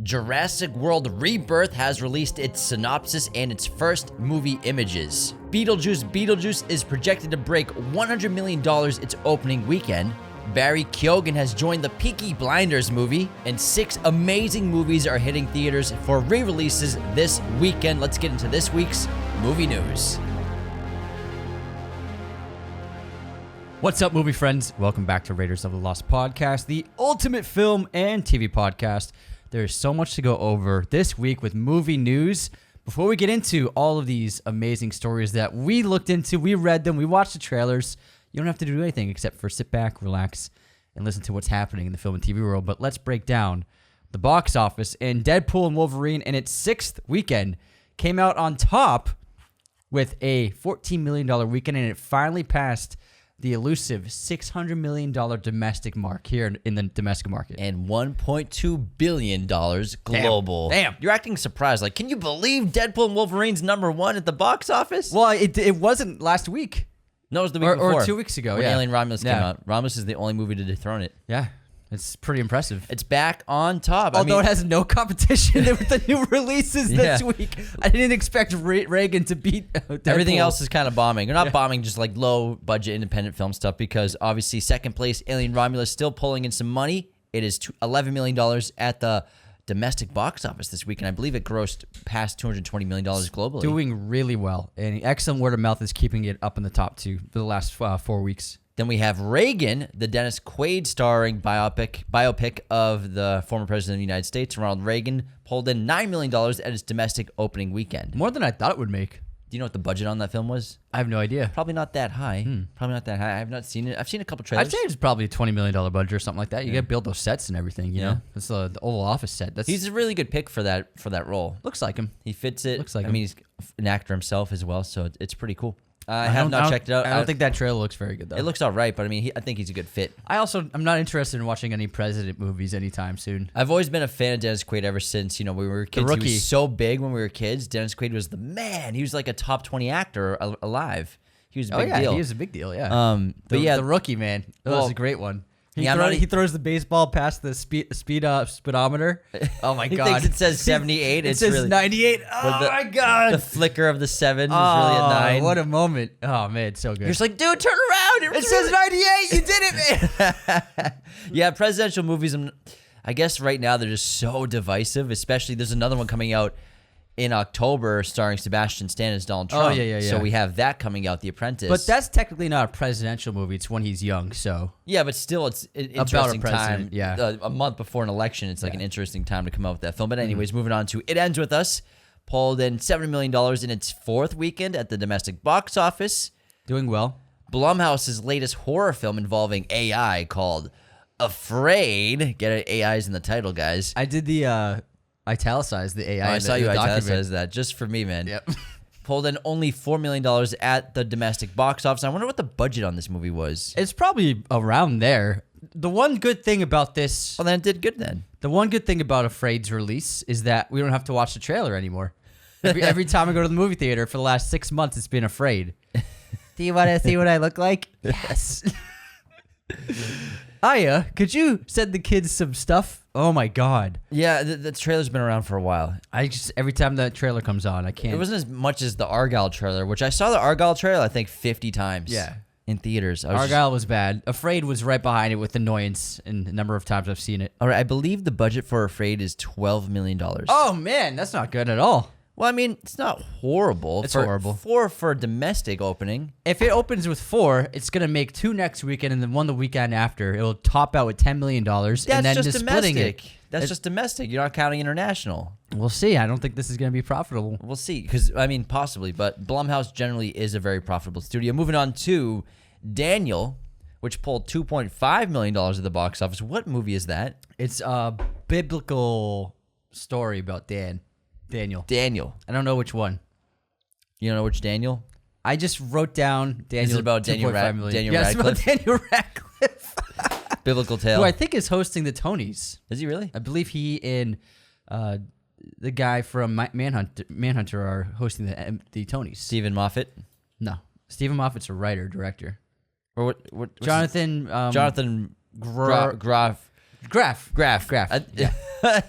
Jurassic World Rebirth has released its synopsis and its first movie images. Beetlejuice Beetlejuice is projected to break $100 million its opening weekend. Barry Keogan has joined the Peaky Blinders movie, and 6 amazing movies are hitting theaters for re-releases this weekend. Let's get into this week's movie news. What's up, movie friends? Welcome back to Raiders of the Lost podcast, the ultimate film and TV podcast. There's so much to go over this week with movie news. Before we get into all of these amazing stories that we looked into, we read them, we watched the trailers, you don't have to do anything except for sit back, relax, and listen to what's happening in the film and TV world. But let's break down the box office. And Deadpool and Wolverine in its 6th weekend came out on top with a $14 million weekend, and it finally passed the elusive $600 million domestic mark here in the domestic market. And $1.2 billion global. Damn. You're acting surprised. Like, can you believe Deadpool and Wolverine's #1 at the box office? Well, it wasn't last week. No, it was the week before. Or 2 weeks ago, when yeah. Alien Romulus came out. Romulus is the only movie to dethrone it. Yeah, it's pretty impressive. It's back on top. Although it has no competition with the new releases this week. I didn't expect Reagan to beat Deadpool. Everything else is kind of bombing. They're not bombing just like low-budget independent film stuff because obviously second place, Alien Romulus, still pulling in some money. It is $11 million at the domestic box office this week, and I believe it grossed past $220 million globally. Doing really well, and excellent word of mouth is keeping it up in the top 2 for the last 4 weeks. Then we have Reagan, the Dennis Quaid starring biopic of the former president of the United States. Ronald Reagan pulled in $9 million at its domestic opening weekend. More than I thought it would make. Do you know what the budget on that film was? I have no idea. Probably not that high. Probably not that high. I have not seen it. I've seen a couple trailers. I'd say it's probably a $20 million budget or something like that. You got to build those sets and everything, you know? It's the Oval Office set. He's a really good pick for that role. Looks like him. He fits it. Looks like I him. mean, he's an actor himself as well, so it's pretty cool. I have not checked it out. I don't think that trailer looks very good, though. It looks all right, but I mean, I think he's a good fit. I'm not interested in watching any president movies anytime soon. I've always been a fan of Dennis Quaid ever since, we were kids. The Rookie. He was so big when we were kids. Dennis Quaid was the man. He was like a top 20 actor alive. He was a big deal. He was a big deal, yeah. The Rookie, man. That was a great one. He throws the baseball past the speedometer. Oh my god! He thinks it says 78. It says really 98. Oh my god! The flicker of the 7 is really a 9. What a moment! Oh man, it's so good. You're just like, dude, turn around! It says 98. You did it, man. Yeah, presidential movies. I guess right now they're just so divisive. Especially there's another one coming out in October starring Sebastian Stan as Donald Trump. Oh, yeah. So we have that coming out, The Apprentice. But that's technically not a presidential movie. It's when he's young, so. Yeah, but still, it's an About interesting a president, time. yeah. A month before an election, it's like an interesting time to come out with that film. But anyways, moving on to It Ends With Us. Pulled in $70 million in its 4th weekend at the domestic box office. Doing well. Blumhouse's latest horror film involving AI called Afraid. Get it? AI's in the title, guys. I did the italicized the AI. I saw you italicize that just for me, man. Yep. Pulled in only $4 million at the domestic box office. I wonder what the budget on this movie was. It's probably around there. The one good thing about this... Well, then it did good then. The one good thing about Afraid's release is that we don't have to watch the trailer anymore. Every time I go to the movie theater for the last 6 months, it's been Afraid. Do you want to see what I look like? Yes. Aya, could you send the kids some stuff? Oh my god. Yeah, the trailer's been around for a while. Every time that trailer comes on, I can't. It wasn't as much as the Argyle trailer, which I saw the Argyle trailer, I think, 50 times. Yeah. In theaters. Argyle was bad. Afraid was right behind it with annoyance and the number of times I've seen it. All right, I believe the budget for Afraid is $12 million. Oh man, that's not good at all. Well, I mean, it's not horrible. It's horrible. For a domestic opening. If it opens with 4, it's going to make 2 next weekend and then 1 the weekend after. It'll top out with $10 million. That's and then just splitting domestic. it. That's just domestic. You're not counting international. We'll see. I don't think this is going to be profitable. We'll see. Because, I mean, possibly. But Blumhouse generally is a very profitable studio. Moving on to Daniel, which pulled $2.5 million at the box office. What movie is that? It's a biblical story about Daniel. I don't know which one. You don't know which Daniel? I just wrote down Daniel. Is it about Daniel Radcliffe? Daniel Yeah, Radcliffe? it's about Daniel Radcliffe. Biblical tale. Who I think is hosting the Tonys. Is he really? I believe he and the guy from Manhunter are hosting the Tonys. Stephen Moffat? No. Stephen Moffat's a writer, director. Or what Jonathan Jonathan Groff. Graf. Yeah.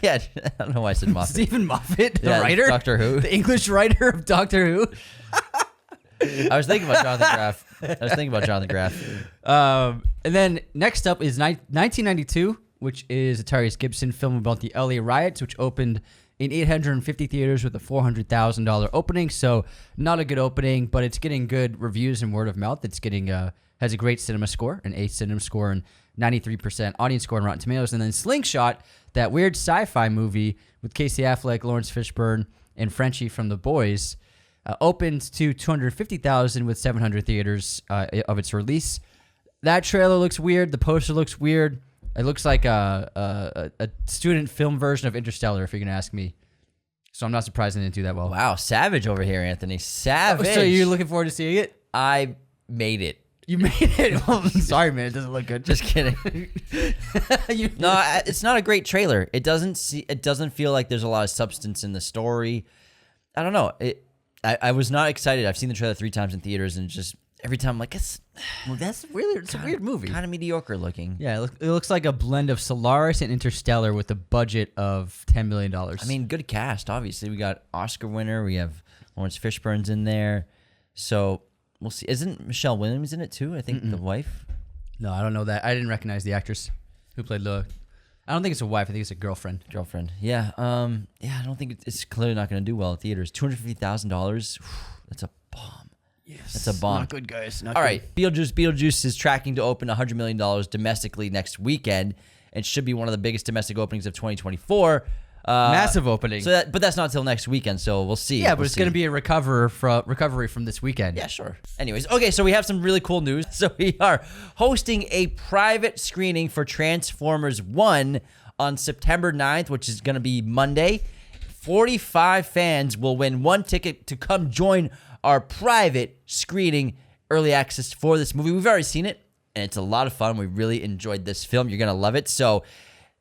Yeah, I don't know why I said Moffat. Stephen Moffat, the Yeah, writer, Doctor Who. the English writer of Doctor Who. I was thinking about Jonathan Graff. And then next up is 1992, which is a Tyrese Gibson film about the LA riots, which opened in 850 theaters with a $400,000 opening. So not a good opening, but it's getting good reviews and word of mouth. It's getting has a great cinema score, an A cinema score, and 93% audience score on Rotten Tomatoes. And then Slingshot, that weird sci-fi movie with Casey Affleck, Lawrence Fishburne, and Frenchie from The Boys, opened to 250,000 with 700 theaters of its release. That trailer looks weird. The poster looks weird. It looks like a student film version of Interstellar, if you're going to ask me. So I'm not surprised it didn't do that well. Wow, savage over here, Anthony. Savage. Oh, so you're looking forward to seeing it? I made it. You made it. Well, I'm sorry, man. It doesn't look good. Just kidding. No, it's not a great trailer. It doesn't feel like there's a lot of substance in the story. I don't know. I was not excited. I've seen the trailer 3 times in theaters, and just every time I'm like, it's a weird movie. Kind of mediocre looking. Yeah, it looks like a blend of Solaris and Interstellar with a budget of $10 million. I mean, good cast, obviously. We got Oscar winner. We have Lawrence Fishburne's in there. So we'll see. Isn't Michelle Williams in it too? I think the wife. No, I don't know that. I didn't recognize the actress who played Loa. I don't think it's a wife. I think it's a girlfriend. Yeah. I don't think it's clearly not going to do well at theaters. $250,000. That's a bomb. Yes. That's a bomb. Not good, guys. All right. Beetlejuice is tracking to open $100 million domestically next weekend, and should be one of the biggest domestic openings of 2024. Massive opening. But that's not till next weekend, so we'll see. Yeah, but it's going to be a recovery from this weekend. Yeah, sure. Anyways, okay, so we have some really cool news. So we are hosting a private screening for Transfomers One on September 9th, which is going to be Monday. 45 fans will win 1 ticket to come join our private screening early access for this movie. We've already seen it, and it's a lot of fun. We really enjoyed this film. You're going to love it. So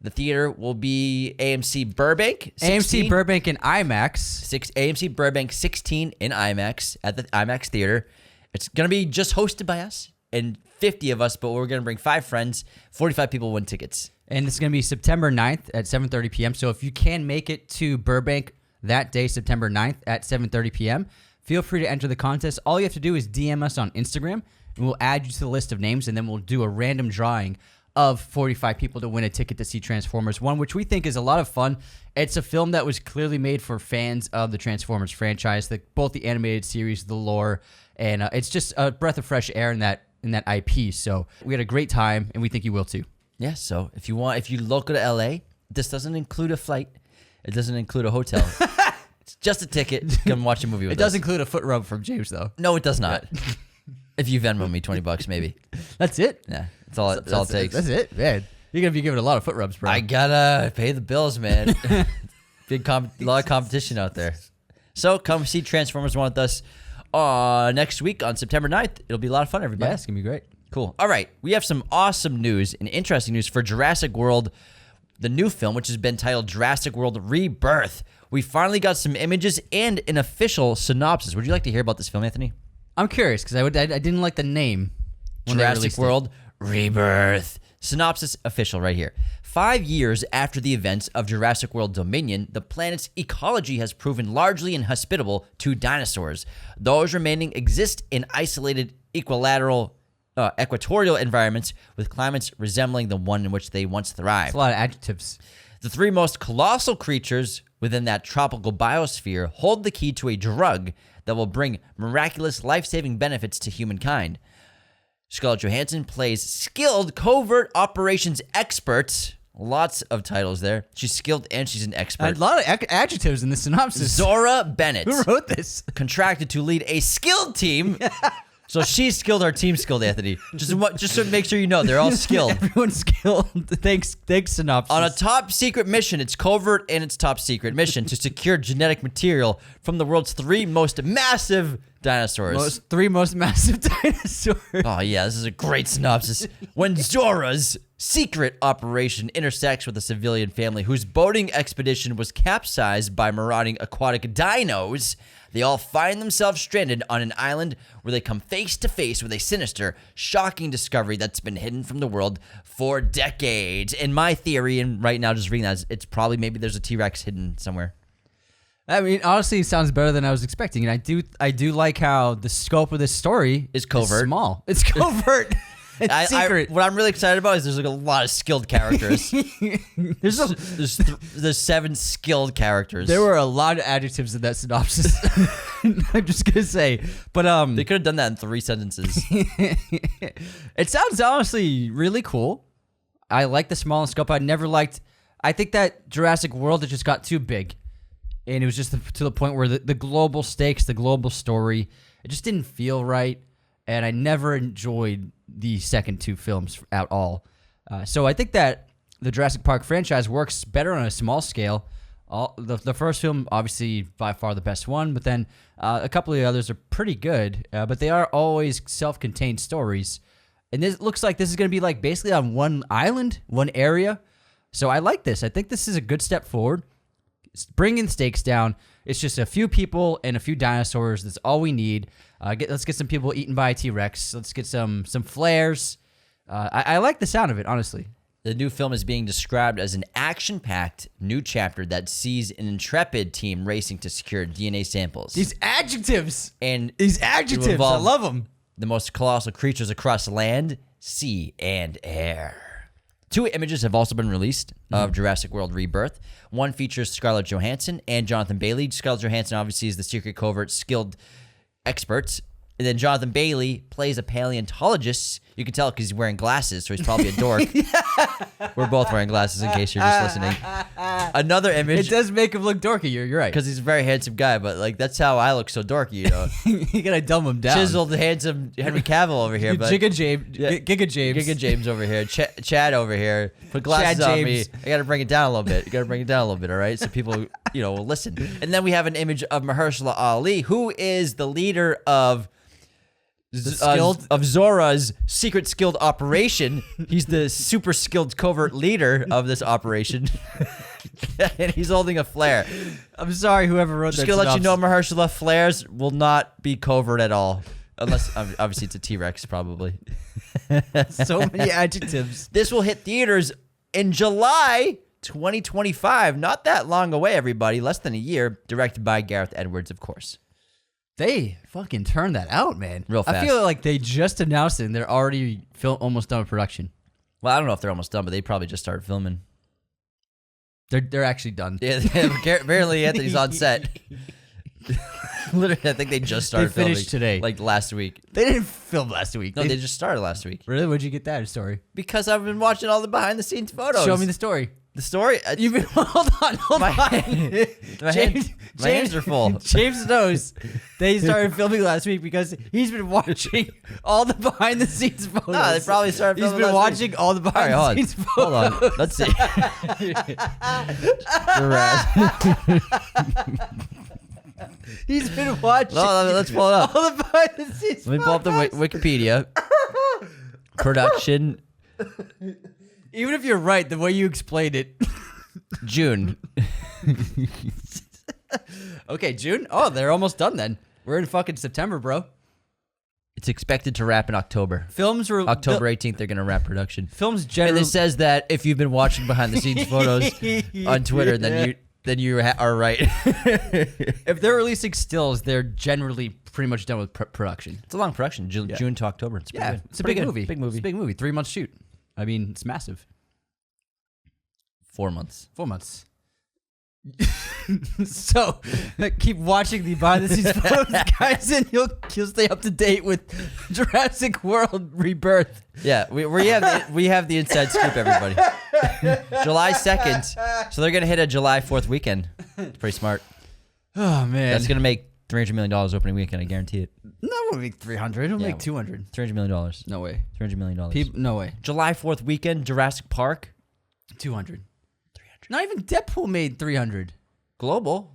the theater will be AMC Burbank. 16. AMC Burbank and IMAX. AMC Burbank 16 in IMAX at the IMAX Theater. It's going to be just hosted by us and 50 of us, but we're going to bring 5 friends. 45 people win tickets. And it's going to be September 9th at 7:30 p.m. So if you can make it to Burbank that day, September 9th at 7:30 p.m., feel free to enter the contest. All you have to do is DM us on Instagram, and we'll add you to the list of names, and then we'll do a random drawing of 45 people to win a ticket to see Transformers One, which we think is a lot of fun. It's a film that was clearly made for fans of the Transformers franchise, both the animated series, the lore, and it's just a breath of fresh air in that IP. So we had a great time, and we think you will too. Yeah, so if you're local to LA, this doesn't include a flight. It doesn't include a hotel. It's just a ticket to come watch a movie with us. It does include a foot rub from James, though. No, it does not. If you Venmo me $20, maybe. That's it? Yeah, that's all it takes. That's it, man. You're going to be giving a lot of foot rubs, bro. I gotta pay the bills, man. A lot of competition out there. So come see Transformers One with us next week on September 9th. It'll be a lot of fun, everybody. Yeah, it's going to be great. Cool. All right. We have some awesome news and interesting news for Jurassic World, the new film, which has been titled Jurassic World Rebirth. We finally got some images and an official synopsis. Would you like to hear about this film, Anthony? I'm curious because I didn't like the name. Jurassic World Rebirth. Synopsis official right here. 5 years after the events of Jurassic World Dominion, the planet's ecology has proven largely inhospitable to dinosaurs. Those remaining exist in isolated equatorial environments with climates resembling the one in which they once thrived. That's a lot of adjectives. The 3 most colossal creatures within that tropical biosphere hold the key to a drug that will bring miraculous life-saving benefits to humankind. Scarlett Johansson plays skilled covert operations expert. Lots of titles there. She's skilled and she's an expert. A lot of adjectives in the synopsis. Zora Bennett. Who wrote this? Contracted to lead a skilled team. So she's skilled, our team's skilled, Anthony. Just to make sure you know, they're all skilled. Everyone's skilled. Thanks, synopsis. On a top secret mission, it's covert and it's top secret mission to secure genetic material from the world's 3 most massive dinosaurs. 3 most massive dinosaurs. Oh yeah, this is a great synopsis. When Zoras secret operation intersects with a civilian family whose boating expedition was capsized by marauding aquatic dinos. They all find themselves stranded on an island where they come face to face with a sinister, shocking discovery that's been hidden from the world for decades. And my theory, and right now just reading that, is it's probably maybe there's a T-Rex hidden somewhere. I mean, honestly, it sounds better than I was expecting, and I do like how the scope of this story is covert. Is small. It's covert. It's secret. What I'm really excited about is there's like a lot of skilled characters. there's 7 skilled characters. There were a lot of adjectives in that synopsis. I'm just gonna say, but they could have done that in 3 sentences. It sounds honestly really cool. I like the small scope. I think that Jurassic World it just got too big, and it was just to the point where the global stakes, the global story, it just didn't feel right, and I never enjoyed the second 2 films at all. So I think that the Jurassic Park franchise works better on a small scale. The first film, obviously, by far the best one, but then a couple of the others are pretty good, but they are always self-contained stories. And this looks like this is going to be like basically on one island, one area. So I like this. I think this is a good step forward. It's bringing the stakes down. It's just a few people and a few dinosaurs. That's all we need. Let's get some people eaten by a T-Rex. Let's get some flares. I like the sound of it, honestly. The new film is being described as an action-packed new chapter that sees an intrepid team racing to secure DNA samples. These adjectives! And these adjectives, I love them. The most colossal creatures across land, sea, and air. 2 images have also been released of Jurassic World Rebirth. One features Scarlett Johansson and Jonathan Bailey. Scarlett Johansson obviously is the secret covert skilled expert. And then Jonathan Bailey plays a paleontologist. You can tell because he's wearing glasses, so he's probably a dork. We're both wearing glasses in case you're just listening. Another image. It does make him look dorky, you're right. Because he's a very handsome guy, but like that's how I look so dorky, you know. You gotta dumb him down. Chiseled, handsome Henry Cavill over here. But Giga James over here. Chad over here. Put glasses on me. I gotta bring it down a little bit. All right, so people, will listen. And then we have an image of Mahershala Ali, who is the leader of Zora's secret skilled operation. He's the super skilled covert leader of this operation. And he's holding a flare. I'm sorry, whoever wrote that. Just gonna let you know, Mahershala, flares will not be covert at all. Unless, obviously, it's a T-Rex, probably. So many adjectives. This will hit theaters in July 2025. Not that long away, everybody. Less than a year. Directed by Gareth Edwards, of course. They fucking turned that out, man. Real fast. I feel like they just announced it and they're already almost done with production. Well, I don't know if they're almost done, but they probably just started filming. They're actually done. Yeah, apparently Anthony's on set. Literally, I think they just started filming. They finished today. Like last week. They didn't film last week. No, they just started last week. Really? Where'd you get that story? Because I've been watching all the behind-the-scenes photos. Show me the story. The story? You've been... Hold on. My hands are full. James knows they started filming last week because he's been watching all the behind-the-scenes photos. No, they probably started filming He's been watching all the behind-the-scenes photos. Hold on. Let's see. He's been watching. No, let's pull it up. All the behind-the-scenes Let me pull up the Wikipedia. Production. Even if you're right, the way you explained it. June. Okay, June? Oh, they're almost done then. We're in fucking September, bro. It's expected to wrap in October. Films were... October 18th, they're going to wrap production. Films generally... And it says that if you've been watching behind-the-scenes photos on Twitter, then you are right. If they're releasing stills, they're generally pretty much done with production. It's a long production, June to October. It's pretty good. It's a big movie. Big movie. It's a big movie. 3 months shoot. I mean, it's massive. 4 months. 4 months. So, keep watching the behind-the-scenes photos, guys, and you'll stay up to date with Jurassic World Rebirth. Yeah, we have the inside scoop, everybody. July 2nd. So they're going to hit a July 4th weekend. It's pretty smart. Oh, man. That's going to make $300 million opening weekend, I guarantee it. No, it won't make 300. It'll make 200. $300 million. No way. $300 million. No way. July 4th weekend, Jurassic Park. 200. 300. Not even Deadpool made 300. Global.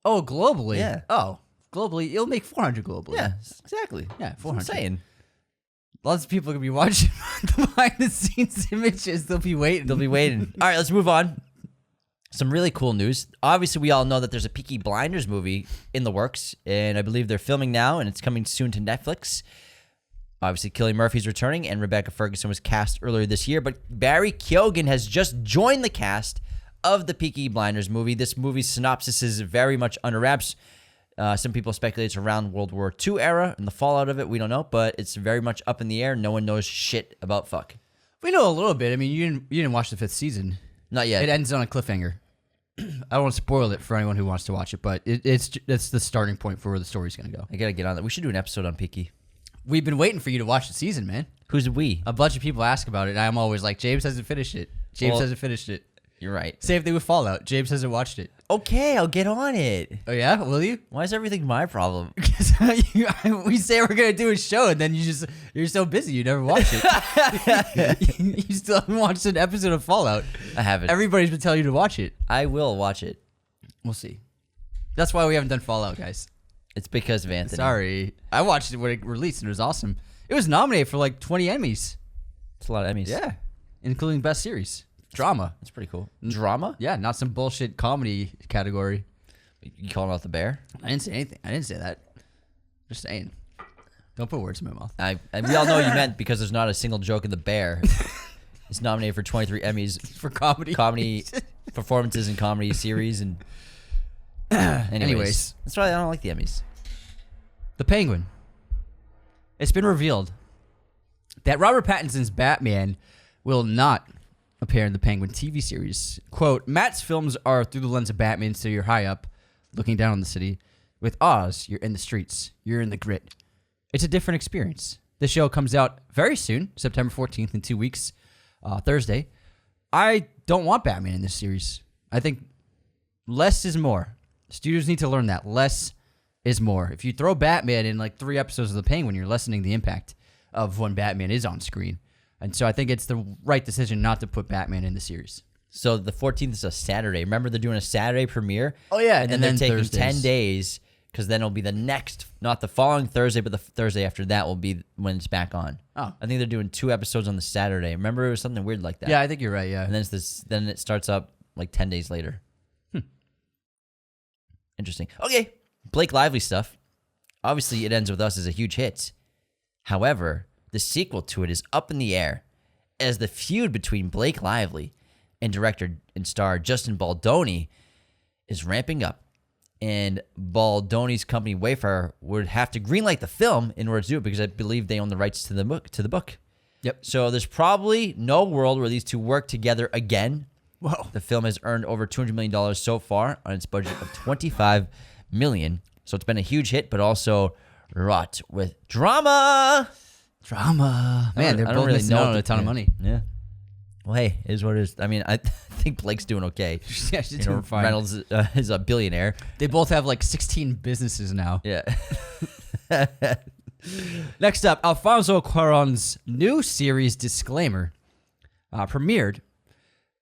Oh, globally? Yeah. Oh, globally. It'll make 400 globally. Yeah, exactly. Yeah, 400. That's what I'm saying. Lots of people are going to be watching the behind-the-scenes images. They'll be waiting. All right, let's move on. Some really cool news. Obviously, we all know that there's a Peaky Blinders movie in the works, and I believe they're filming now, and it's coming soon to Netflix. Obviously, Cillian Murphy's returning, and Rebecca Ferguson was cast earlier this year, but Barry Keogan has just joined the cast of the Peaky Blinders movie. This movie's synopsis is very much under wraps. Some people speculate it's around World War II era and the fallout of it. We don't know, but it's very much up in the air. No one knows shit about fuck. We know a little bit. I mean, you didn't watch the 5th season. Not yet. It ends on a cliffhanger. I don't want to spoil it for anyone who wants to watch it, but it's the starting point for where the story's going to go. I got to get on that. We should do an episode on Peaky. We've been waiting for you to watch the season, man. Who's we? A bunch of people ask about it, and I'm always like, James hasn't finished it. James hasn't finished it. You're right. Same thing with Fallout. James hasn't watched it. Okay, I'll get on it. Oh, yeah? Will you? Why is everything my problem? Because we say we're going to do a show, and then you're so busy, you never watch it. You still haven't watched an episode of Fallout. I haven't. Everybody's been telling you to watch it. I will watch it. We'll see. That's why we haven't done Fallout, guys. It's because of Anthony. Sorry. I watched it when it released, and it was awesome. It was nominated for like 20 Emmys. It's a lot of Emmys. Yeah. Including Best Series. Drama. That's pretty cool. Drama? Yeah, not some bullshit comedy category. You calling out the bear? I didn't say anything. I didn't say that. Just saying. Don't put words in my mouth. We all know you meant because there's not a single joke in the bear. It's nominated for 23 Emmys For comedy. Comedy performances in comedy series and. Anyways, that's why I don't like the Emmys. The Penguin. It's been revealed that Robert Pattinson's Batman will not appear in the Penguin TV series. Quote, Matt's films are through the lens of Batman, so you're high up, looking down on the city. With Oz, you're in the streets. You're in the grit. It's a different experience. The show comes out very soon, September 14th, in 2 weeks, Thursday. I don't want Batman in this series. I think less is more. Studios need to learn that. Less is more. If you throw Batman in like 3 episodes of The Penguin, you're lessening the impact of when Batman is on screen. And so I think it's the right decision not to put Batman in the series. So the 14th is a Saturday. Remember, they're doing a Saturday premiere? Oh, yeah. And then they're taking Thursdays. 10 days because then it'll be the next, not the following Thursday, but the Thursday after that will be when it's back on. Oh. I think they're doing 2 episodes on the Saturday. Remember, it was something weird like that. Yeah, I think you're right, yeah. And then it starts up like 10 days later. Interesting. Okay, Blake Lively stuff. Obviously, It Ends With Us is a huge hit. However, the sequel to it is up in the air as the feud between Blake Lively and director and star Justin Baldoni is ramping up. And Baldoni's company Wayfair would have to greenlight the film in order to do it because I believe they own the rights to the book. Yep. So there's probably no world where these two work together again. Whoa. The film has earned over $200 million so far on its budget of $25 million. So it's been a huge hit, but also wrought with drama. Man, they're both missing out on a ton of money. Yeah. Well, hey, it is what it is. I mean, I think Blake's doing okay. Yeah, she's doing fine. Reynolds is a billionaire. They both have like 16 businesses now. Yeah. Next up, Alfonso Cuaron's new series Disclaimer premiered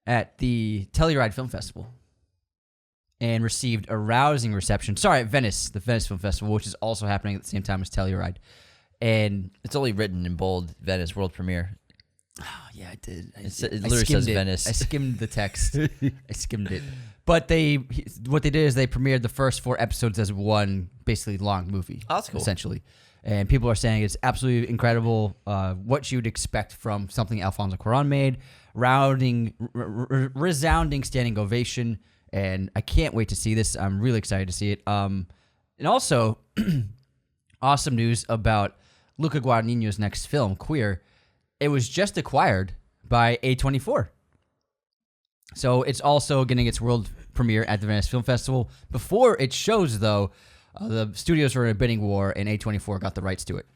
at the Telluride Film Festival and received a rousing reception. Sorry, at Venice, the Venice Film Festival, which is also happening at the same time as Telluride. And it's only written in bold, Venice world premiere. Oh, yeah, I did. It literally says Venice. I skimmed the text. I skimmed it. But what they did is they premiered the first 4 episodes as one basically long movie. Oh, that's cool. Essentially. And people are saying it's absolutely incredible what you would expect from something Alfonso Cuarón made. Resounding standing ovation. And I can't wait to see this. I'm really excited to see it. And also, awesome news about Luca Guadagnino's next film, Queer. It was just acquired by A24. So it's also getting its world premiere at the Venice Film Festival. Before it shows, though, the studios were in a bidding war, and A24 got the rights to it.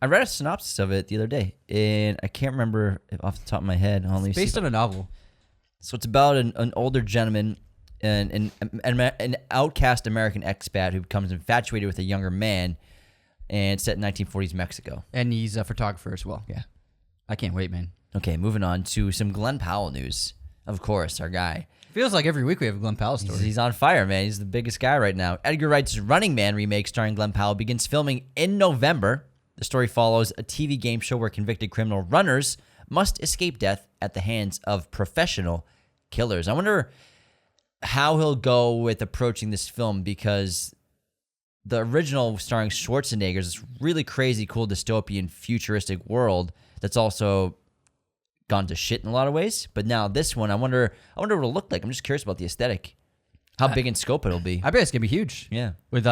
I read a synopsis of it the other day, and I can't remember off the top of my head. It's based on a novel. So it's about an older gentleman, an outcast American expat who becomes infatuated with a younger man, and it's set in 1940s Mexico. And he's a photographer as well. Yeah. I can't wait, man. Okay, moving on to some Glenn Powell news. Of course, our guy. Feels like every week we have a Glenn Powell story. He's on fire, man. He's the biggest guy right now. Edgar Wright's Running Man remake starring Glenn Powell begins filming in November. The story follows a TV game show where convicted criminal runners must escape death at the hands of professional killers. I wonder how he'll go with approaching this film, because the original starring Schwarzenegger is this really crazy, cool, dystopian, futuristic world that's also gone to shit in a lot of ways. But now this one, I wonder what it'll look like. I'm just curious about the aesthetic, how big in scope it'll be. I bet it's gonna be huge. Yeah, with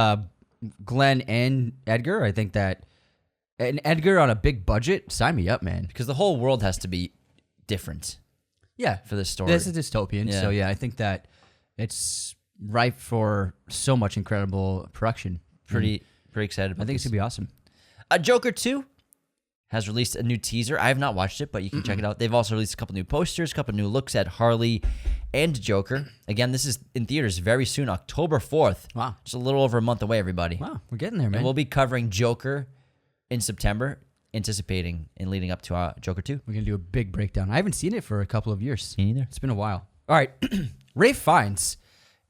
Glenn and Edgar, I think that, and Edgar on a big budget, sign me up, man. because the whole world has to be different Yeah, for this story. this is dystopian, Yeah. so yeah, I think that it's ripe for so much incredible production. pretty excited about I think it's this. gonna be awesome. Joker 2 has released a new teaser. I have not watched it, but you can check it out. They've also released a couple new posters, a couple new looks at Harley and Joker. Again, this is in theaters very soon, October 4th. Wow. Just a little over a month away, everybody. Wow, we're getting there, man. And we'll be covering Joker in September, anticipating and leading up to Joker 2. We're gonna do a big breakdown. I haven't seen it for a couple of years. Me neither. It's been a while. All right, Ralph Fiennes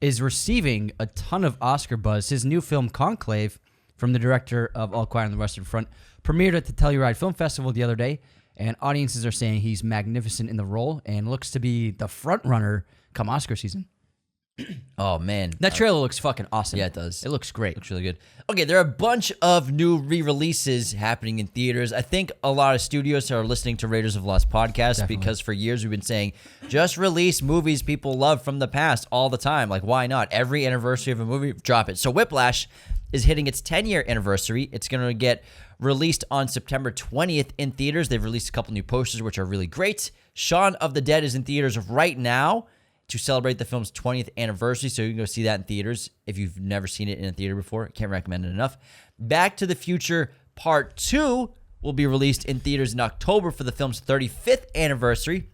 is receiving a ton of Oscar buzz. His new film Conclave, from the director of All Quiet on the Western Front, premiered at the Telluride Film Festival the other day, and audiences are saying he's magnificent in the role and looks to be the front runner come Oscar season. Oh, man. That trailer looks fucking awesome. Yeah, it does. It looks great. Looks really good. Okay, there are a bunch of new re-releases happening in theaters. I think a lot of studios are listening to Raiders of the Lost podcast because for years we've been saying, just release movies people love from the past all the time. Like, why not? Every anniversary of a movie, drop it. So Whiplash is hitting its 10-year anniversary. It's going to get released on September 20th in theaters. They've released a couple new posters, which are really great. Shaun of the Dead is in theaters right now to celebrate the film's 20th anniversary, so you can go see that in theaters if you've never seen it in a theater before. Can't recommend it enough. Back to the Future Part 2 will be released in theaters in October for the film's 35th anniversary.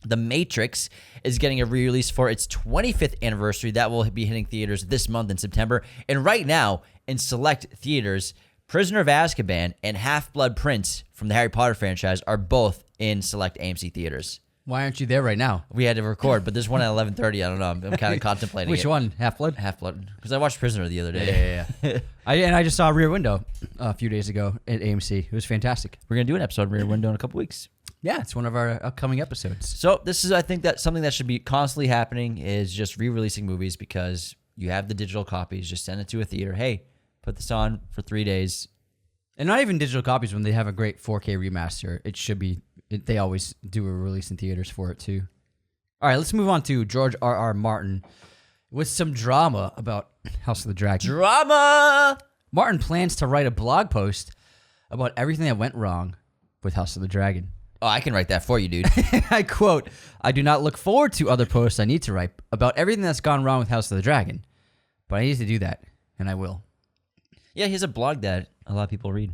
The Matrix is getting a re-release for its 25th anniversary. That will be hitting theaters this month in September. And right now, in select theaters, Prisoner of Azkaban and Half-Blood Prince from the Harry Potter franchise are both in select AMC theaters. Why aren't you there right now? We had to record, but there's one at 11:30. I don't know. I'm kind of contemplating Which it. one? Half-Blood? Half-Blood. Because I watched Prisoner the other day. Yeah. I just saw Rear Window a few days ago at AMC. It was fantastic. We're going to do an episode of Rear Window in a couple weeks. Yeah, it's one of our upcoming episodes. So this is, I think, that something that should be constantly happening is just re-releasing movies, because you have the digital copies. Just send it to a theater. Hey, put this on for 3 days. And not even digital copies. When they have a great 4K remaster, it should be. They always do a release in theaters for it too. All right, let's move on to George R.R. Martin with some drama about House of the Dragon. Drama! Martin plans to write a blog post about everything that went wrong with House of the Dragon. Oh, I can write that for you, dude. I quote, "I do not look forward to other posts I need to write about everything that's gone wrong with House of the Dragon, but I need to do that, and I will." Yeah, he has a blog that a lot of people read.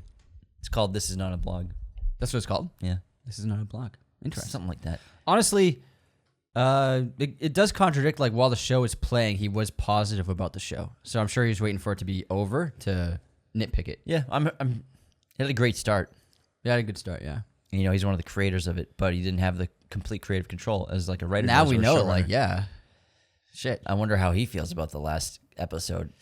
It's called This Is Not a Blog. That's what it's called? Yeah. This is not a blog. Interesting. Something like that. Honestly, it does contradict, like, while the show is playing, he was positive about the show. So I'm sure he's waiting for it to be over to nitpick it. Yeah, it had a great start. Yeah, had a good start, yeah. You know, he's one of the creators of it, but he didn't have the complete creative control as like a writer. Now does we or a know, showrunner. like, yeah. Shit. I wonder how he feels about the last episode.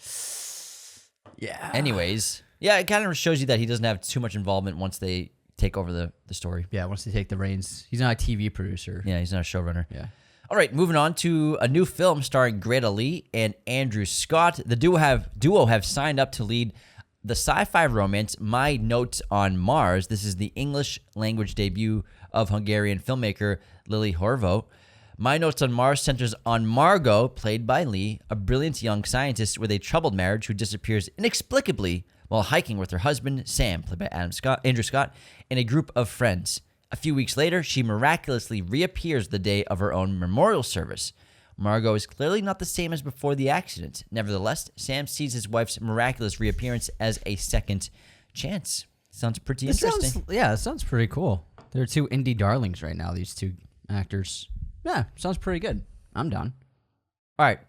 Yeah. Anyways, yeah, it kind of shows you that he doesn't have too much involvement once they take over the story. Yeah, once they take the reins. He's not a TV producer. Yeah, he's not a showrunner. Yeah. All right, moving on to a new film starring Greta Lee and Andrew Scott. The duo have signed up to lead the sci-fi romance My Notes on Mars. This is the English language debut of Hungarian filmmaker Lily Horvo. My Notes on Mars centers on Margot, played by Lee, a brilliant young scientist with a troubled marriage who disappears inexplicably while hiking with her husband, Sam, played by Andrew Scott, and a group of friends. A few weeks later, she miraculously reappears the day of her own memorial service. Margot is clearly not the same as before the accident. Nevertheless, Sam sees his wife's miraculous reappearance as a second chance. Sounds pretty interesting. It sounds pretty cool. They're two indie darlings right now, these two actors. Yeah, sounds pretty good. I'm down. All right.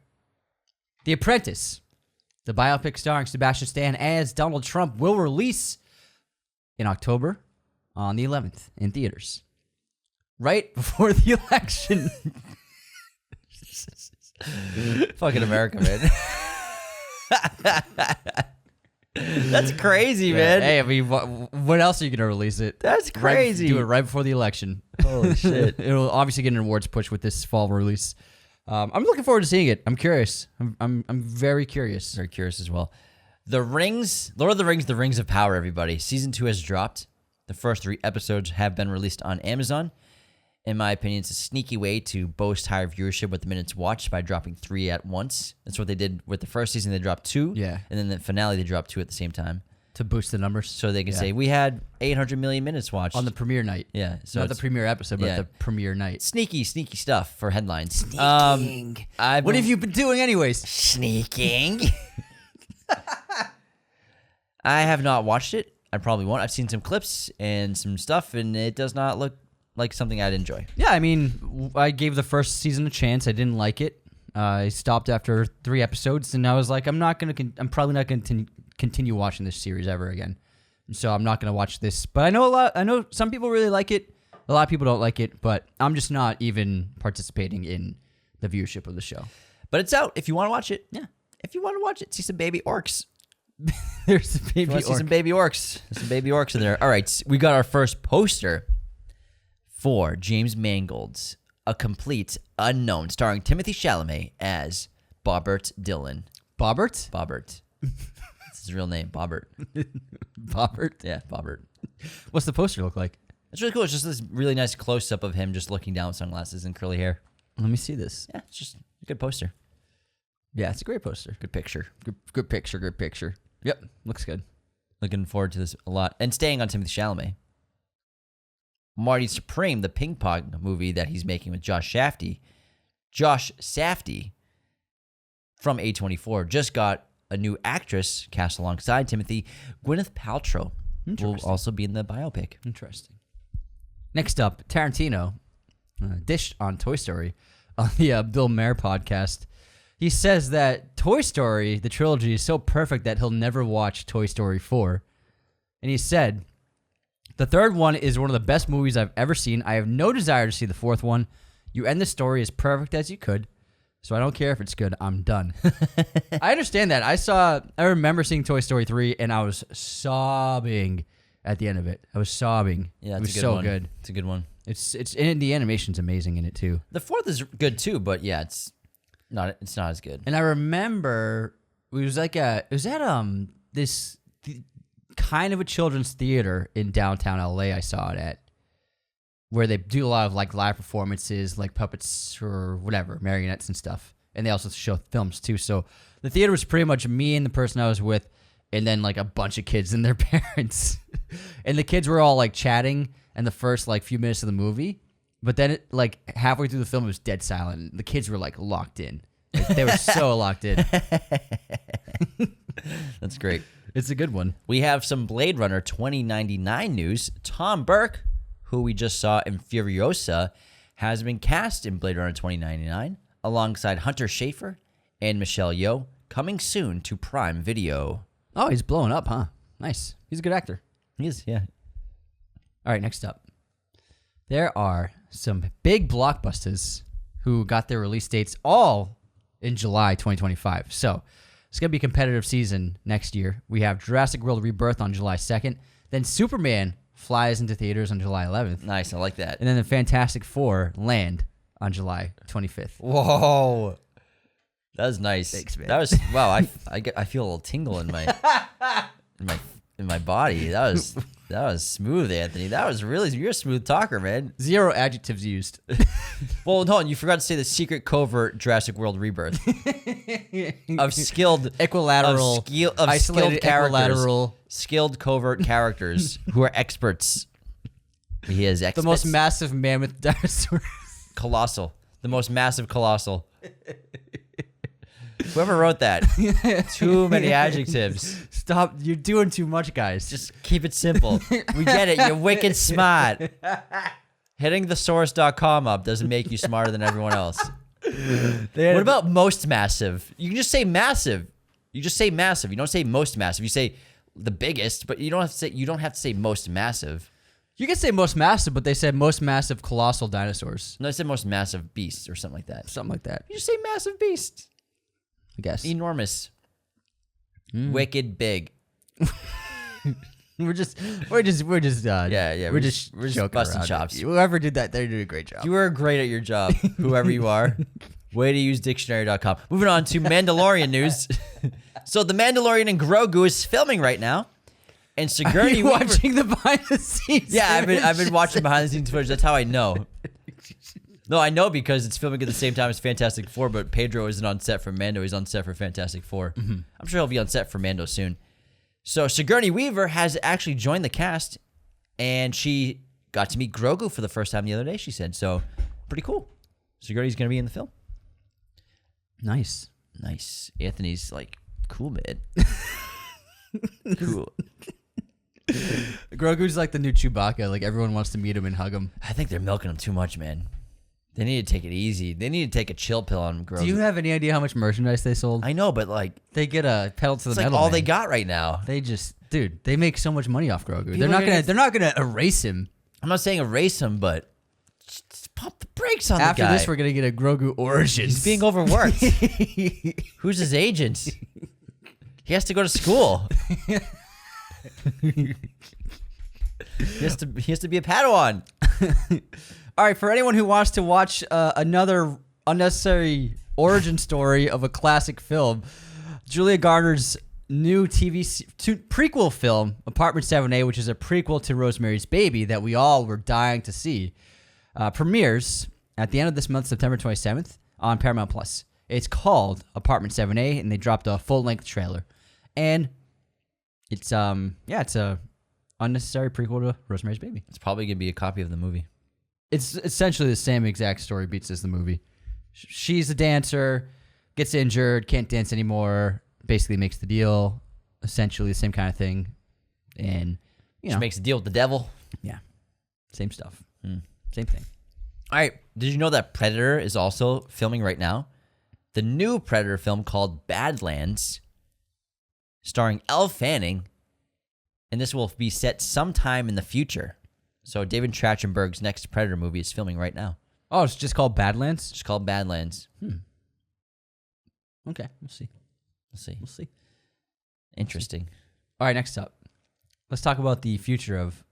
The Apprentice, the biopic starring Sebastian Stan as Donald Trump, will release in October on the 11th in theaters. Right before the election. Fucking America, man. That's crazy, man. Hey, I mean, what else are you gonna release it? That's crazy. Do it right before the election. Holy shit. It'll obviously get an awards push with this fall release. I'm looking forward to seeing it. I'm curious. I'm very curious. Very curious as well. The Rings, Lord of the Rings, The Rings of Power, everybody. Season 2 has dropped. The first 3 episodes have been released on Amazon. In my opinion, it's a sneaky way to boast higher viewership with the minutes watched by dropping 3 at once. That's what they did with the first season. They dropped 2. Yeah. And then the finale, they dropped 2 at the same time. To boost the numbers. So they can say, we had 800 million minutes watched. On the premiere night. Yeah. So not the premiere episode, but yeah. the premiere night. Sneaky stuff for headlines. Sneaking. What have you been doing anyways? Sneaking. I have not watched it. I probably won't. I've seen some clips and some stuff, and it does not look like something I'd enjoy. Yeah, I mean, I gave the first season a chance. I didn't like it. I stopped after 3 episodes, and I was like, I'm probably not going to continue watching this series ever again. So I'm not going to watch this. But I know some people really like it. A lot of people don't like it, but I'm just not even participating in the viewership of the show. But it's out if you want to watch it. Yeah. If you want to watch it, see some baby orcs. There's some baby orcs. See some baby orcs. There's some baby orcs in there. All right, we got our first poster for James Mangold's A Complete Unknown, starring Timothée Chalamet as Bobbert Dylan. Bobbert? Bobbert. That's his real name, Bobbert. Bobbert? Yeah, Bobbert. What's the poster look like? It's really cool. It's just this really nice close-up of him just looking down with sunglasses and curly hair. Let me see this. Yeah, it's just a good poster. Yeah, it's a great poster. Good picture. Good picture. Yep, looks good. Looking forward to this a lot. And staying on Timothée Chalamet, Marty Supreme, the ping pong movie that he's making with Josh Safdie from A24, just got a new actress cast alongside Timothy. Gwyneth Paltrow will also be in the biopic. Interesting. Next up, Tarantino dished on Toy Story on the Bill Maher podcast. He says that Toy Story, the trilogy, is so perfect that he'll never watch Toy Story 4. And he said, the third one is one of the best movies I've ever seen. I have no desire to see the fourth one. You end the story as perfect as you could, so I don't care if it's good. I'm done. I understand that. I remember seeing Toy Story 3, and I was sobbing at the end of it. I was sobbing. Yeah, it was a good so one. good. It's a good one. It's and the animation's amazing in it too. The fourth is good too, but yeah, it's not as good. And I remember it was at this kind of a children's theater in downtown LA. I saw it at, where they do a lot of like live performances, like puppets or whatever, marionettes and stuff. And they also show films too. So the theater was pretty much me and the person I was with, and then like a bunch of kids and their parents. And the kids were all like chatting in the first like few minutes of the movie. But then like halfway through the film, it was dead silent. The kids were like locked in. Like, they were so locked in. That's great. It's a good one. We have some Blade Runner 2099 news. Tom Burke, who we just saw in Furiosa, has been cast in Blade Runner 2099 alongside Hunter Schafer and Michelle Yeoh, coming soon to Prime Video. Oh, he's blowing up, huh? Nice. He's a good actor. He is, yeah. All right, next up. There are some big blockbusters who got their release dates all in July 2025. So it's going to be a competitive season next year. We have Jurassic World Rebirth on July 2nd. Then Superman flies into theaters on July 11th. Nice, I like that. And then the Fantastic Four land on July 25th. Whoa. That was nice. Thanks, man. That was, wow, I feel a little tingle in my in my body. That was smooth, Anthony. You're a smooth talker, man. 0 adjectives used. Well, hold on, you forgot to say the secret covert Jurassic World Rebirth of skilled Equilateral, isolated characters, equilateral, skilled covert characters who are experts. He is experts. The most massive mammoth dinosaur. Colossal. The most massive colossal. Whoever wrote that. Too many adjectives. Stop. You're doing too much, guys. Just keep it simple. We get it. You're wicked smart. Hitting thesaurus.com up doesn't make you smarter than everyone else. What about most massive? You can just say massive. You just say massive. You don't say most massive. You say the biggest, but you don't have to say most massive. You can say most massive, but they said most massive colossal dinosaurs. No, I said most massive beasts or something like that. Something like that. You just say massive beast. I guess. Enormous. Wicked big. We're just we're just We're just joking busting around. chops. Whoever did that, they did a great job. You are great at your job, whoever you are. Way to use dictionary.com. Moving on to Mandalorian news. So the Mandalorian and Grogu is filming right now. And Sigourney Weaver watching the behind the scenes. Yeah, I've been watching behind the scenes footage. That's how I know. No, I know because it's filming at the same time as Fantastic Four, but Pedro isn't on set for Mando. He's on set for Fantastic Four. Mm-hmm. I'm sure he'll be on set for Mando soon. So Sigourney Weaver has actually joined the cast, and she got to meet Grogu for the first time the other day, she said. So, pretty cool. Sigourney's going to be in the film. Nice. Anthony's like, cool, man. Cool. Grogu's like the new Chewbacca. Like, everyone wants to meet him and hug him. I think they're milking him too much, man. They need to take it easy. They need to take a chill pill on Grogu. Do you have any idea how much merchandise they sold? I know, but like... They get a pedal to the metal, like all man. they got right now. They just... Dude, they make so much money off Grogu. They're not gonna erase him. I'm not saying erase him, but just pump the brakes on the guy. After this, we're gonna get a Grogu Origins. He's being overworked. Who's his agent? He has to go to school. He has to be a Padawan. All right, for anyone who wants to watch another unnecessary origin story of a classic film, Julia Garner's new prequel film, Apartment 7A, which is a prequel to Rosemary's Baby that we all were dying to see, premieres at the end of this month, September 27th, on Paramount+. It's called Apartment 7A, and they dropped a full-length trailer. And it's a unnecessary prequel to Rosemary's Baby. It's probably going to be a copy of the movie. It's essentially the same exact story beats as the movie. She's a dancer, gets injured, can't dance anymore, basically makes the deal, essentially the same kind of thing. And, She makes a deal with the devil. Yeah. Same stuff. Same thing. All right. Did you know that Predator is also filming right now? The new Predator film called Badlands, starring Elle Fanning, and this will be set sometime in the future. So David Trachtenberg's next Predator movie is filming right now. Oh, it's just called Badlands? It's called Badlands. Okay, we'll see. We'll see. Interesting. All right, next up. Let's talk about the future of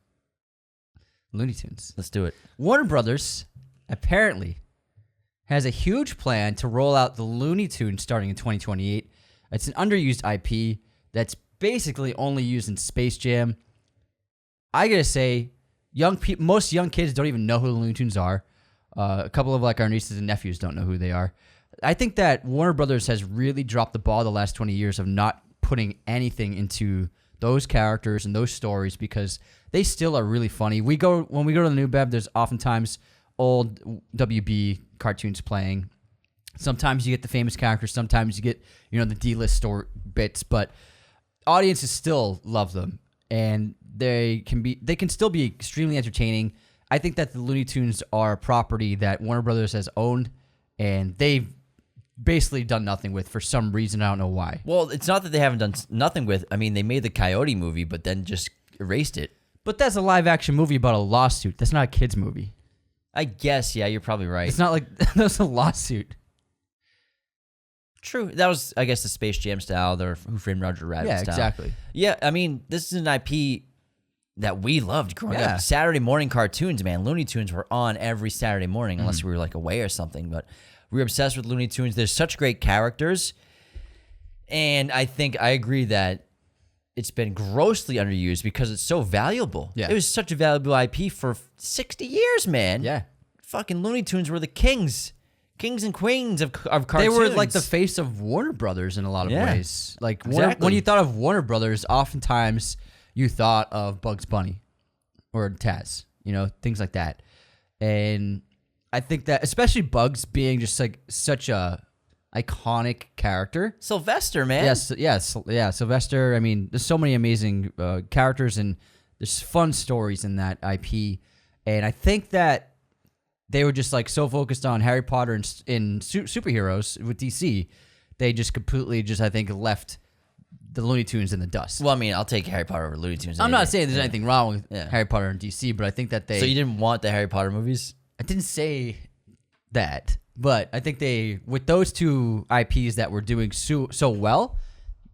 Looney Tunes. Let's do it. Warner Brothers apparently has a huge plan to roll out the Looney Tunes starting in 2028. It's an underused IP that's basically only used in Space Jam. I gotta say, most young kids don't even know who the Looney Tunes are. A couple of like our nieces and nephews don't know who they are. I think that Warner Brothers has really dropped the ball the last 20 years of not putting anything into those characters and those stories because they still are really funny. When we go to the New Bev, there's oftentimes old WB cartoons playing. Sometimes you get the famous characters. Sometimes you get the D-list story bits, but audiences still love them, and they can still be extremely entertaining. I think that the Looney Tunes are a property that Warner Brothers has owned, and they've basically done nothing with for some reason. I don't know why. Well, it's not that they haven't done nothing with. I mean, they made the Coyote movie, but then just erased it. But that's a live-action movie about a lawsuit. That's not a kid's movie. I guess, yeah, you're probably right. It's not like that's a lawsuit. True. That was, I guess, the Space Jam style, the Who Framed Roger Rabbit style. Yeah, exactly. Yeah, I mean, this is an IP that we loved growing up. Saturday morning cartoons, man. Looney Tunes were on every Saturday morning, unless we were like away or something. But we were obsessed with Looney Tunes. There's such great characters. And I think I agree that it's been grossly underused because it's so valuable. Yeah. It was such a valuable IP for 60 years, man. Yeah. Fucking Looney Tunes were the kings and queens of cartoons. They were like the face of Warner Brothers in a lot of ways. Like when you thought of Warner Brothers, oftentimes you thought of Bugs Bunny or Taz, things like that. And I think that especially Bugs being just like such a iconic character. Sylvester, man. Yes, Sylvester. I mean, there's so many amazing characters and there's fun stories in that IP. And I think that they were just like so focused on Harry Potter and superheroes with DC, they just completely I think left the Looney Tunes in the dust. Well, I mean, I'll take Harry Potter over Looney Tunes. I'm not saying there's anything wrong with Harry Potter and DC, but I think that they... So you didn't want the Harry Potter movies? I didn't say that, but I think with those two IPs that were doing so well,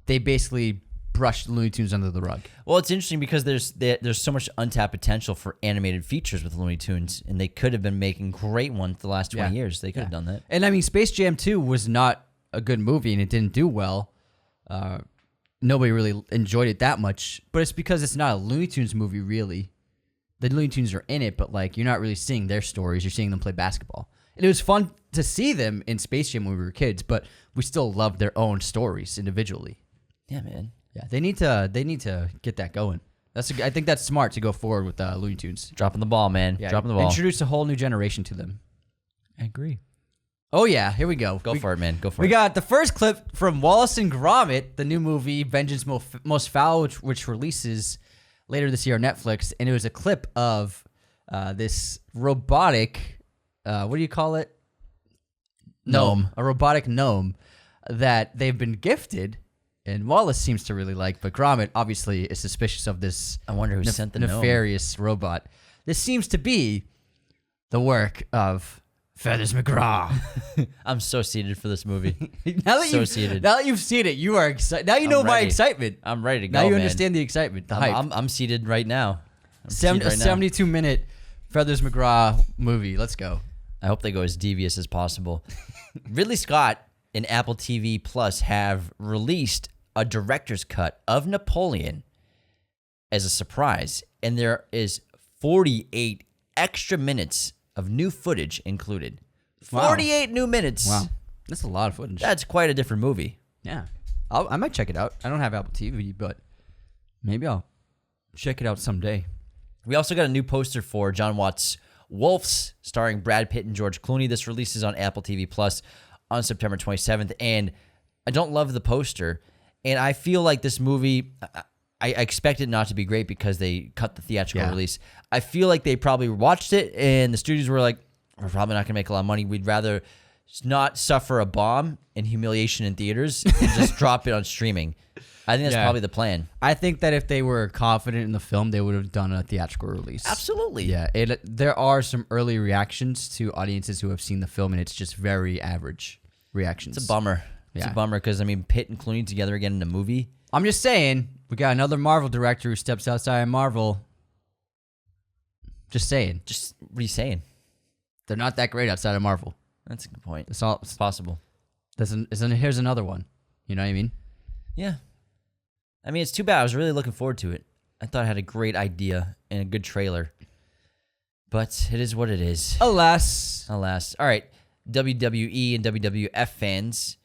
they basically brush Looney Tunes under the rug. Well, it's interesting because there's so much untapped potential for animated features with Looney Tunes, and they could have been making great ones the last 20 years. They could have done that. And I mean, Space Jam 2 was not a good movie, and it didn't do well. Nobody really enjoyed it that much, but it's because it's not a Looney Tunes movie, really. The Looney Tunes are in it, but like you're not really seeing their stories. You're seeing them play basketball. And it was fun to see them in Space Jam when we were kids, but we still love their own stories individually. Yeah, man. Yeah, they need to get that going. I think that's smart to go forward with Looney Tunes. Dropping the ball, man. Yeah, Dropping the ball. Introduce a whole new generation to them. I agree. Oh yeah, here we go. Go for it, man. Go for it. We got the first clip from Wallace and Gromit, the new movie Vengeance Most Foul, which releases later this year on Netflix, and it was a clip of this robotic, what do you call it? Gnome. A robotic gnome that they've been gifted, and Wallace seems to really like, but Gromit obviously is suspicious of this. I wonder who sent the nefarious robot. This seems to be the work of Feathers McGraw. I'm so seated for this movie. Now that you've seen it, you are excited. Now you know my excitement. I'm ready to go. Now you man. understand the excitement, the hype. I'm seated right now. A 72-minute Feathers McGraw movie. Let's go. I hope they go as devious as possible. Ridley Scott and Apple TV Plus have released a director's cut of Napoleon as a surprise, and there is 48 extra minutes of new footage included. 48 new minutes. Wow. That's a lot of footage. That's quite a different movie. Yeah. I might check it out. I don't have Apple TV, but maybe I'll check it out someday. We also got a new poster for John Watts' Wolves, starring Brad Pitt and George Clooney. This releases on Apple TV Plus on September 27th, and I don't love the poster, and I feel like this movie, I expect it not to be great because they cut the theatrical release. I feel like they probably watched it, and the studios were like, we're probably not going to make a lot of money. We'd rather not suffer a bomb and humiliation in theaters and just drop it on streaming. I think that's probably the plan. I think that if they were confident in the film, they would have done a theatrical release. Absolutely. Yeah. There are some early reactions to audiences who have seen the film, and it's just very average reactions. It's a bummer. It's a bummer because, I mean, Pitt and Clooney together again in a movie. I'm just saying, we got another Marvel director who steps outside of Marvel. Just saying. Just what are you saying? They're not that great outside of Marvel. That's a good point. It's possible. Here's another one. You know what I mean? Yeah. I mean, it's too bad. I was really looking forward to it. I thought it had a great idea and a good trailer. But it is what it is. Alas. All right. WWE and WWF fans,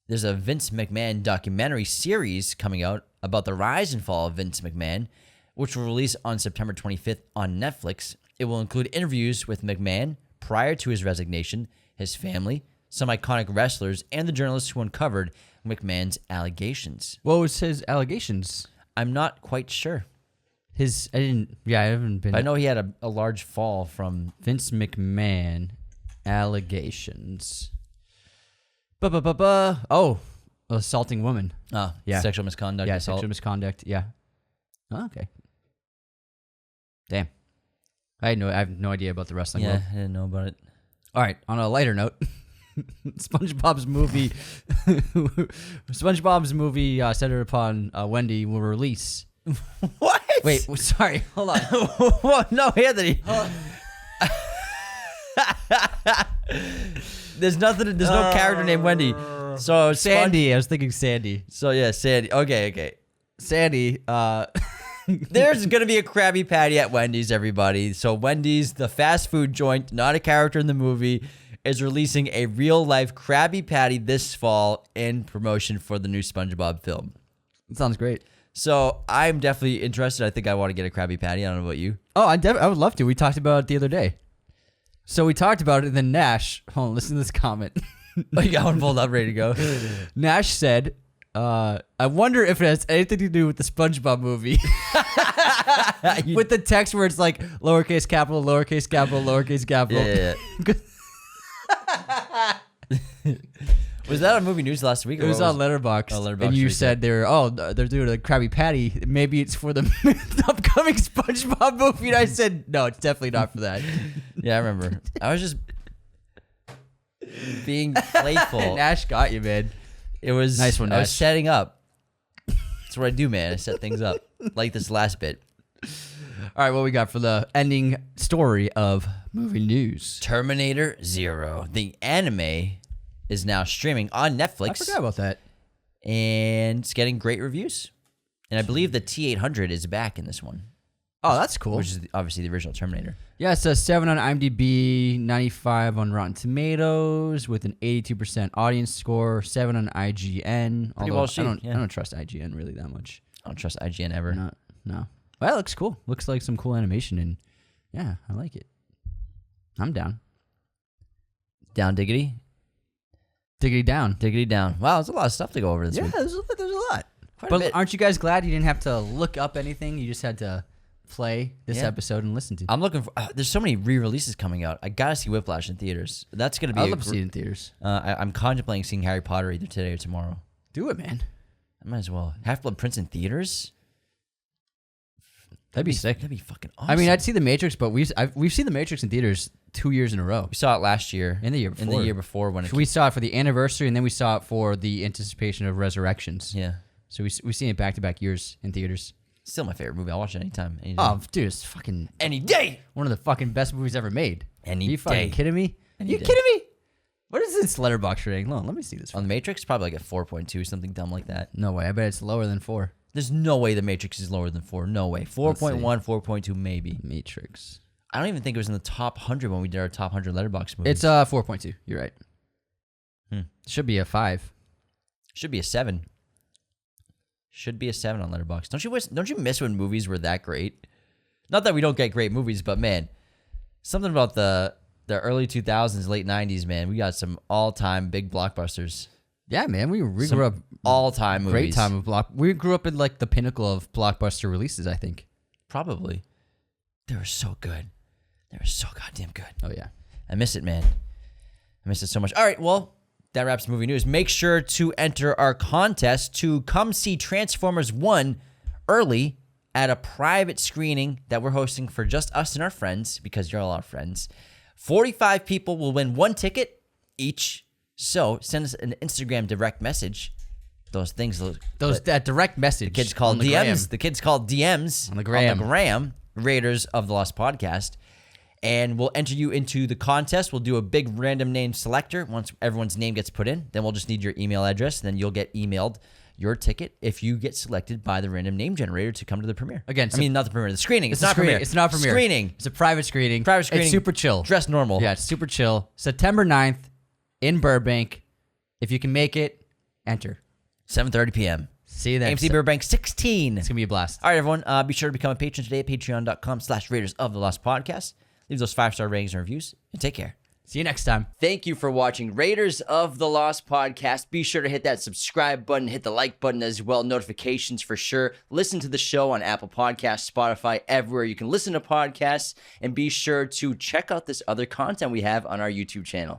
there's a Vince McMahon documentary series coming out about the rise and fall of Vince McMahon, which will release on September 25th on Netflix. It will include interviews with McMahon prior to his resignation, his family, some iconic wrestlers, and the journalists who uncovered McMahon's allegations. What was his allegations? I'm not quite sure. I haven't been. I know he had a large fall from Vince McMahon allegations. Assaulting women. Oh, yeah. Sexual misconduct. Yeah, assault. sexual misconduct. Yeah. Oh, okay. Damn. I have no idea about the wrestling world. I didn't know about it. All right, on a lighter note, SpongeBob's movie centered upon Wendy will release. What? Wait, sorry. Hold on. What? No, Anthony. There's no character named Wendy. So Sandy. I was thinking Sandy. So yeah, Sandy. Okay. Sandy. There's going to be a Krabby Patty at Wendy's, everybody. So Wendy's, the fast food joint, not a character in the movie, is releasing a real-life Krabby Patty this fall in promotion for the new SpongeBob film. That sounds great. So I'm definitely interested. I think I want to get a Krabby Patty. I don't know about you. Oh, I would love to. We talked about it the other day. So we talked about it, and then Nash, hold on, listen to this comment. Oh, you got one pulled up, ready to go. Nash said, I wonder if it has anything to do with the SpongeBob movie. With the text where it's like lowercase capital, lowercase capital, lowercase capital. Yeah. Was that on Movie News last week? It was on Letterboxd. Oh, Letterboxd. And you said they're doing a Krabby Patty. Maybe it's for the upcoming SpongeBob movie. And I said, no, it's definitely not for that. Yeah, I remember. I was just being playful. Nash got you, man. It was nice one. I was setting up. That's what I do, man. I set things up like this last bit. All right, what we got for the ending story of movie news? Terminator Zero. The anime is now streaming on Netflix. I forgot about that. And it's getting great reviews. And I believe the T-800 is back in this one. Oh, that's cool. Which is obviously the original Terminator. Yeah, it's a 7 on IMDb, 95 on Rotten Tomatoes, with an 82% audience score, 7 on IGN. Pretty well shaped, I don't trust IGN really that much. I don't trust IGN ever. No. Well, it looks cool. Looks like some cool animation, and yeah, I like it. I'm down. Down diggity? Diggity down. Diggity down. Wow, there's a lot of stuff to go over this week. Yeah, there's a lot. Quite a bit. Aren't you guys glad you didn't have to look up anything? You just had to play this episode and listen to. I'm looking for. There's so many re-releases coming out. I gotta see Whiplash in theaters. That's gonna be. I'd love to see it in theaters. I'm contemplating seeing Harry Potter either today or tomorrow. Do it, man. I might as well. Half-Blood Prince in theaters. That'd be sick. That'd be fucking awesome. I mean, I'd see The Matrix, but we've seen The Matrix in theaters 2 years in a row. We saw it last year. And the year before. And the year before when we saw it for the anniversary, and then we saw it for the anticipation of Resurrections. Yeah. So we've seen it back-to-back years in theaters. Still my favorite movie. I'll watch it anytime. Any day. Oh, dude, it's fucking... Any day! One of the fucking best movies ever made. Any Are you fucking day. kidding me? Any You day. kidding me? What is this letterbox rating? Hold on, let me see this. On The Matrix, probably like a 4.2, something dumb like that. No way. I bet it's lower than 4. There's no way The Matrix is lower than 4. No way. 4.1, 4.2 maybe. Matrix. I don't even think it was in the top 100 when we did our top 100 letterbox movies. It's 4.2. You're right. Should be a 5. Should be a 7. Should be a 7 on Letterboxd. Don't you miss when movies were that great? Not that we don't get great movies, but man, something about the early 2000s, late 90s, man. We got some all-time big blockbusters. Yeah, man. We grew up all-time movies. Great time of we grew up in like the pinnacle of blockbuster releases, I think. Probably. They were so good. They were so goddamn good. Oh yeah. I miss it, man. I miss it so much. All right, well, that wraps movie news. Make sure to enter our contest to come see Transformers One early at a private screening that we're hosting for just us and our friends, because you're all our friends. 45 people will win 1 ticket each. So send us an Instagram direct message. That direct message. The kids called DMs. The kids called DMs on the gram. Raiders of the Lost Podcast. And we'll enter you into the contest. We'll do a big random name selector. Once everyone's name gets put in, then we'll just need your email address. Then you'll get emailed your ticket if you get selected by the random name generator to come to the premiere. Again, not the premiere, the screening. It's not screening. premiere. It's not premiere. Screening. It's a private screening. Private screening. It's super chill. Dress normal. Yeah, it's super chill. September 9th in Burbank. If you can make it, enter. 7:30 p.m. See you there. AMC Burbank 16. It's going to be a blast. All right, everyone. Be sure to become a patron today at patreon.com/Raiders of the Lost Podcast. Leave those 5-star ratings and reviews, and take care. See you next time. Thank you for watching Raiders of the Lost Podcast. Be sure to hit that subscribe button, hit the like button as well, notifications for sure. Listen to the show on Apple Podcasts, Spotify, everywhere you can listen to podcasts, and be sure to check out this other content we have on our YouTube channel.